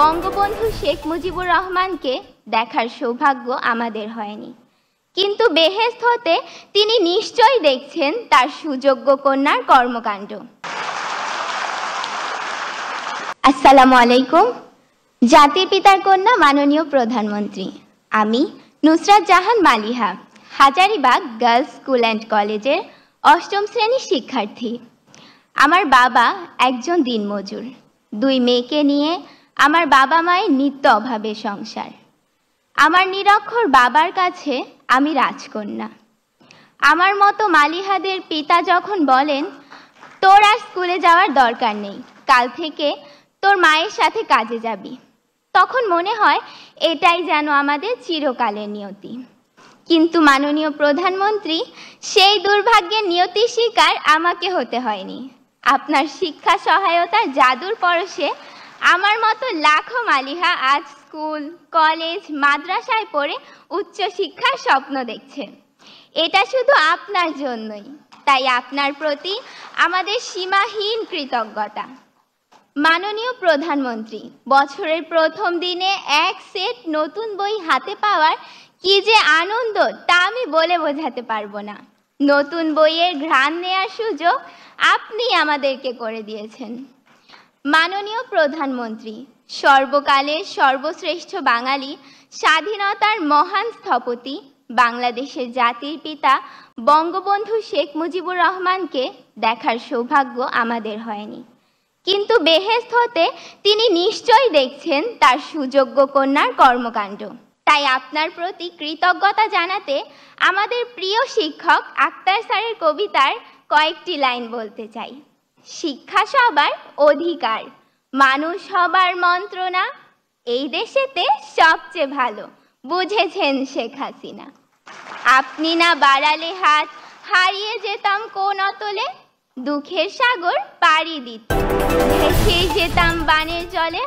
বঙ্গবন্ধু শেখ মুজিবুর রহমানকে দেখার সৌভাগ্য আমাদের হয়নি, কিন্তু বেহেশত হতে তিনি নিশ্চয়ই দেখছেন তার সুযোগ্য কন্যার কর্মকাণ্ড। আসসালামু আলাইকুম। জাতির পিতার কন্যা মাননীয় প্রধানমন্ত্রী, আমি Nusrat Jahan Maliha, Hazaribagh girls school and কলেজের ৮ম শ্রেণীর শিক্ষার্থী। আমার বাবা একজন দিনমজুর, 2 মেয়েকে নিয়ে আমার বাবা মায়ের নিত্য অভাবে সংসার। আমার নিরক্ষর বাবার কাছে আমি রাজকন্যা। আমার মতো মালিহাদের পিতা যখন বলেন, তোর আর স্কুলে যাওয়ার দরকার নেই, কাল থেকে তোর মায়ের সাথে কাজে যাবি, তখন মনে হয় এটাই যেন আমাদের চিরকালের নিয়তি। কিন্তু মাননীয় প্রধানমন্ত্রী, সেই দুর্ভাগ্যের নিয়তি শিকার আমাকে হতে হয়নি। আপনার শিক্ষা সহায়তার জাদুর পরশে আমার মতো লাখো মালিহা আজ স্কুল, কলেজ, মাদ্রাসায় পড়ে উচ্চশিক্ষার স্বপ্ন দেখছে। এটা শুধু আপনার জন্যই, তাই আপনার প্রতি আমাদের সীমাহীন কৃতজ্ঞতা। মাননীয় প্রধানমন্ত্রী, বছরের প্রথম দিনে এক সেট নতুন বই হাতে পাওয়ার কি যে আনন্দ তা আমি বলে বোঝাতে পারবো না। নতুন বইয়ের ঘ্রাণ নেয়ার সুযোগ আপনি আমাদেরকে করে দিয়েছেন। মাননীয় প্রধানমন্ত্রী, সর্বকালের সর্বশ্রেষ্ঠ বাঙালি, স্বাধীনতার মহান স্থপতি, বাংলাদেশের জাতির পিতা বঙ্গবন্ধু শেখ মুজিবুর রহমানকে দেখার সৌভাগ্য আমাদের হয়নি, কিন্তু বেহেশত হতে তিনি নিশ্চয়ই দেখছেন তার সুযোগ্য কন্যার কর্মকাণ্ড। তাই আপনার প্রতি কৃতজ্ঞতা জানাতে আমাদের প্রিয় শিক্ষক আক্তার স্যারের কবিতার কয়েকটি লাইন বলতে চাই। শিক্ষা সবার অধিকার, মানুষ হবার মন্ত্রণা, এই দেশেতে সবচেয়ে ভালো বুঝেছেন শেখ হাসিনা। আপনি না বাড়ালে হাত, হারিয়ে যেতাম কোন অতলে, দুঃখের সাগর পাড়ি দিত, ভেসে যেতাম বানের জলে।